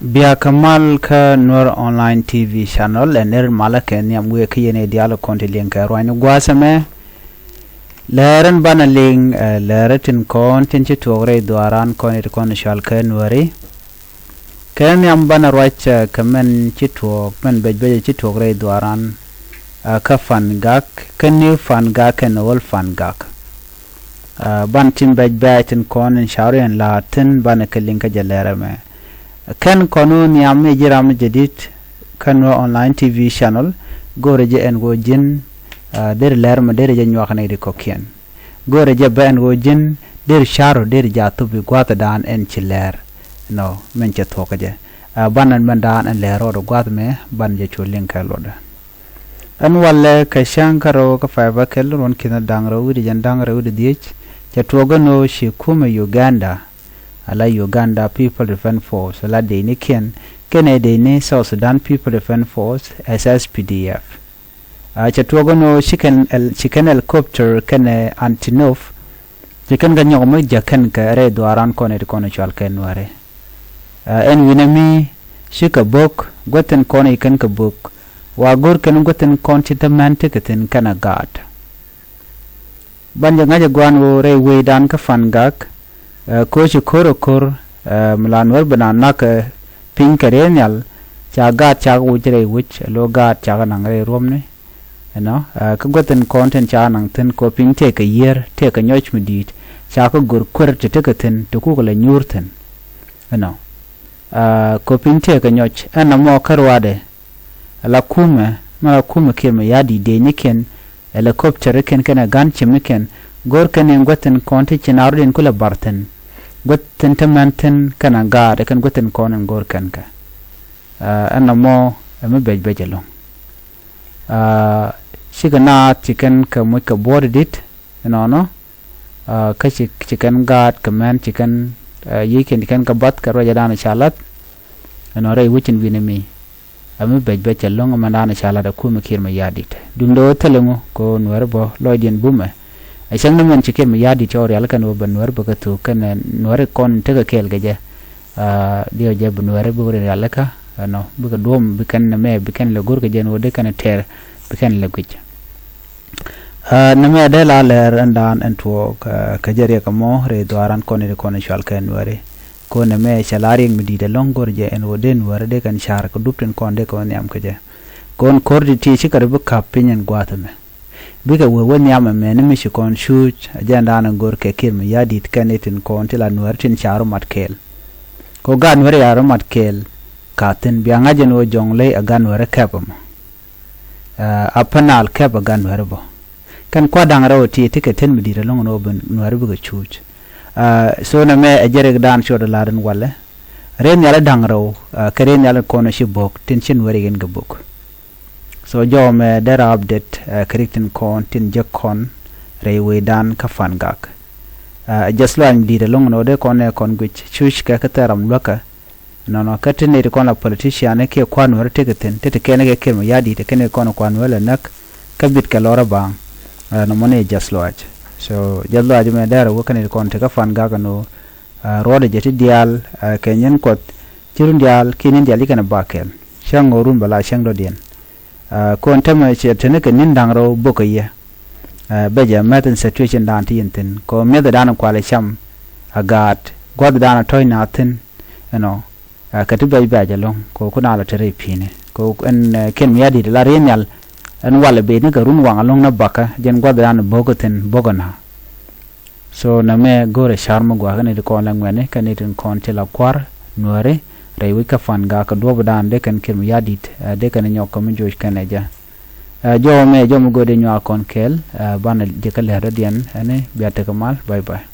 Bia kamal ka Nuer online TV channel ener malake ni amwe kiyene dialo konti linka roine gwasame leren bana ling leretin kontin ci togre duaran konit kon shal ka Nueri ken yam bana roicha kamen ci tog men bejbe ci togre duaran ka fan gak ken fan gak en wol fan gak ban tim bejbe tin kon shawre en latin bana kelinka jalere me كان قانون يعمل جرام جديد كان online TV channel غورجة إن غوجين دير لير ما دير جن يوخنا يدي كوكين غورجة بين غوجين دير شارو دير جاتو بيقوات دان إن چلير نو من جتوك جه بانن من دان إن ليرو دو قوات مي بان جتو لينك لودا أن والله كشان كرو كفايبا كلون كنا دانغرو ودي جن دانغرو ودي ديج جتوغا نو شيكوم يوغاندا ala Uganda People Defense Force ala deni ken deni South Sudan People Defense Force SSPDF chatuogo no chicken helicopter kene Antinov chicken ganyo mo jakan ka re duaran kone chal ken ware en winami shika book goten kone ken ka book wa gor ken goten konti tamante keten kana gaat banja ngaja gwan re we dan ka fangak coach korokor mlanwer banana ka pink renal chaga chaga wujre which loga chaga nangre romne no ka goten content cha nang ten ko pink take a year take a nyoch midit chaga gur kur te tekaten to ku la nyurten no ko pink take a nyoch ana mo karwade la kuma mala kuma kirma yadi de niken helicopter ken kana gan chimiken gor kanen goten konti chinarden kula barten goten tamanten kana gaade kan goten konen gor kanka anna mo am bejbejelo sigana chicken ka mo ka bordit no ka chicken gaad kaman chicken yiken kan ka bat ka roja dana chalat no ray wichin winemi am bejbejelo ngama chalat ku mikir ma yadit dundo telengo ko Nuerbo loidien bume Aisang naman chicken ma yadi chori alkan wo Nuer bagatu kan Nuer kon tega kel gaje dia je Nuer bugure alaka no buga dom bikan na me bikan le gur gaje no de kan ter bikan le guje na me de la ler andan entwo ka jere ka mo re doaran kon shal kan Nuer ko na me chalari ngdi de longor je en wo den Nuer de kan shar ko dupten kon de ko nyam kaje kon kordi ti chikar bu kapinyen gwatame biga won yama men mi shikon shuch ajanda na gor ke kirma yadit kanetin kon tila Nuer tin charo matkel ko ga Nuer yaro matkel katen bianga jen wo jongle aga Nuer kapam apanal kap aga Nuer bo kan kwa dangaro ti tiketen mi dira long no ben Nuer biga chuch so na me ajere dan shoda laden wala ren yala dangaro karen yala kono shibok tin chin Nuer gen gabuk so jom dera update correcting kon tin jakon railway dan ka fangak just lan di de long no de kon gwich chuch ka taram loka no katene de kon la politician ke kwan wer tegeten tete kene ke kirma yadi te kene kon kwan wala nak kabit ka lora bang no mone just lodge so jallo aju me dera wo kane kon te ka fangak no rode jeti dial kenyen kot cirun dial kinin dial ikana bakel shangorun bala shangdo dien kon tama che tene ke nindangro bokaya beja maten situation dan tinten ko meda dan kwale cham agat god dan toy natin no katibay baja long ko kuna la tere pine ko en ken yadi la renyal en wala be ne garun wanga long na baka jen god dan bogoten bogona so na me gore sharma gwa ne ko la ngene kanetin kon tela kwar Nuere rewi ka fanga ka do dan de kan kirm yadit de kan nyoko mi josh kaneja jo me jo mo gode nyo akon kel bana de kala radian ane biata kamal bye bye